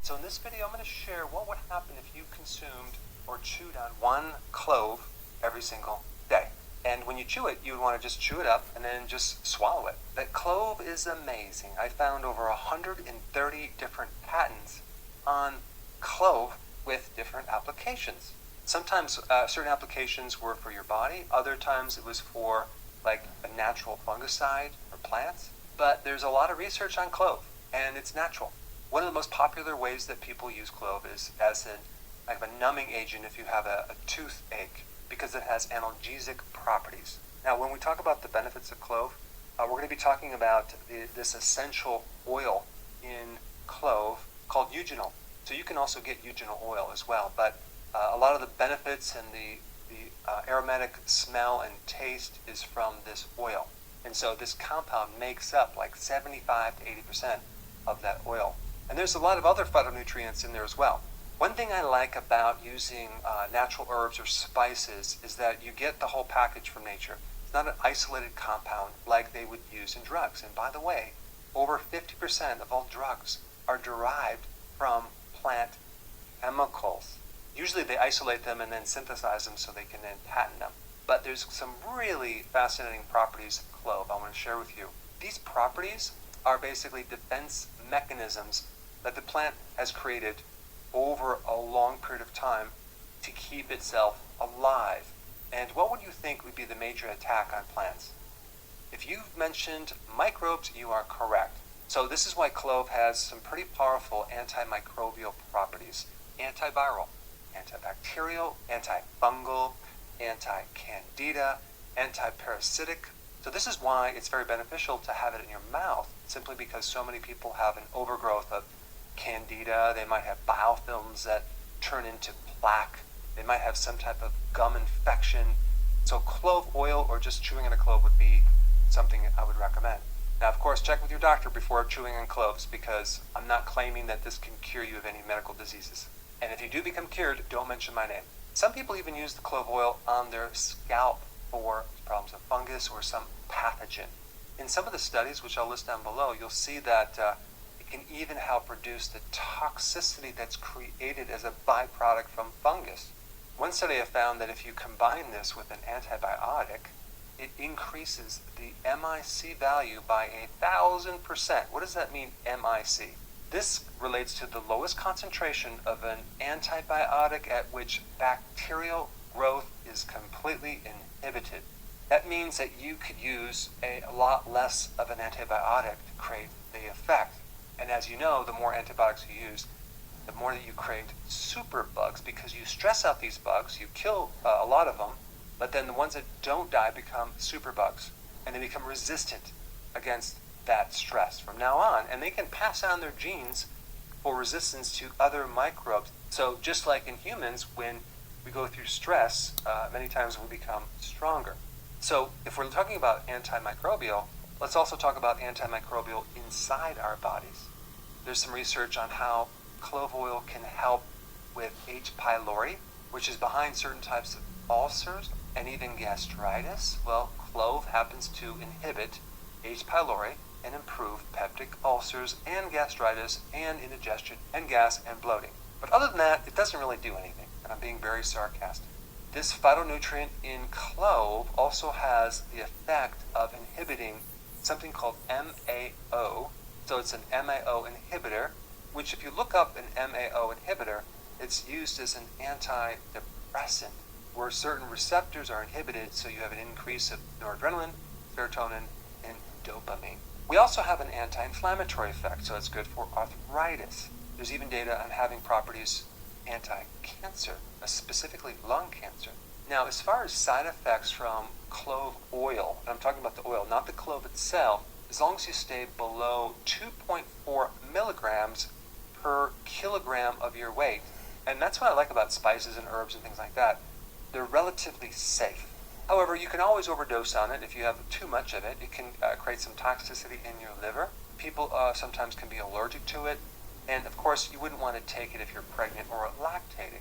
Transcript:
So in this video I'm going to share what would happen if you consumed or chewed on one clove every single day. And when you chew it, you would want to just chew it up and then just swallow it. The clove is amazing. I found over 130 different patents on clove with different applications. Sometimes certain applications were for your body, other times it was for like a natural fungicide or plants. But there's a lot of research on clove, and it's natural. One of the most popular ways that people use clove is as a numbing agent if you have a toothache, because it has analgesic properties. Now, when we talk about the benefits of clove, we're going to be talking about this essential oil in clove called eugenol. So you can also get eugenol oil as well, but a lot of the benefits and the aromatic smell and taste is from this oil. And so this compound makes up like 75 to 80% of that oil. And there's a lot of other phytonutrients in there as well. One thing I like about using natural herbs or spices is that you get the whole package from nature. It's not an isolated compound like they would use in drugs. And by the way, over 50% of all drugs are derived from plant chemicals. Usually they isolate them and then synthesize them so they can then patent them. But there's some really fascinating properties of clove I want to share with you. These properties are basically defense mechanisms that the plant has created over a long period of time to keep itself alive. And what would you think would be the major attack on plants? If you've mentioned microbes, you are correct. So this is why clove has some pretty powerful antimicrobial properties. Antiviral, antibacterial, antifungal, anti-candida, antiparasitic. So this is why it's very beneficial to have it in your mouth, simply because so many people have an overgrowth of candida. They might have biofilms that turn into plaque. They might have some type of gum infection. So clove oil or just chewing on a clove would be something I would recommend. Now, of course, check with your doctor before chewing on cloves, because I'm not claiming that this can cure you of any medical diseases. And if you do become cured, don't mention my name. Some people even use the clove oil on their scalp for problems of fungus or some pathogen. In some of the studies, which I'll list down below, you'll see that it can even help reduce the toxicity that's created as a byproduct from fungus. One study I found that if you combine this with an antibiotic, it increases the MIC value by 1,000%. What does that mean, MIC? This relates to the lowest concentration of an antibiotic at which bacterial growth is completely inhibited. That means that you could use a lot less of an antibiotic to create the effect. And as you know, the more antibiotics you use, the more that you create super bugs, because you stress out these bugs, you kill a lot of them, but then the ones that don't die become super bugs, and they become resistant against that stress from now on, and they can pass on their genes for resistance to other microbes. So just like in humans, when we go through stress, many times we become stronger. So if we're talking about antimicrobial, let's also talk about antimicrobial inside our bodies. There's some research on how clove oil can help with H. pylori, which is behind certain types of ulcers and even gastritis. Well, clove happens to inhibit H. pylori and improve peptic ulcers and gastritis and indigestion and gas and bloating. But other than that, it doesn't really do anything, and I'm being very sarcastic. This phytonutrient in clove also has the effect of inhibiting something called MAO. So it's an MAO inhibitor, which if you look up an MAO inhibitor, it's used as an antidepressant, where certain receptors are inhibited, so you have an increase of noradrenaline, serotonin, and dopamine. We also have an anti-inflammatory effect, so it's good for arthritis. There's even data on having properties anti-cancer, specifically lung cancer. Now, as far as side effects from clove oil, and I'm talking about the oil, not the clove itself, as long as you stay below 2.4 milligrams per kilogram of your weight, and that's what I like about spices and herbs and things like that. They're relatively safe. However, you can always overdose on it. If you have too much of it, it can create some toxicity in your liver. People sometimes can be allergic to it. And of course, you wouldn't want to take it if you're pregnant or lactating.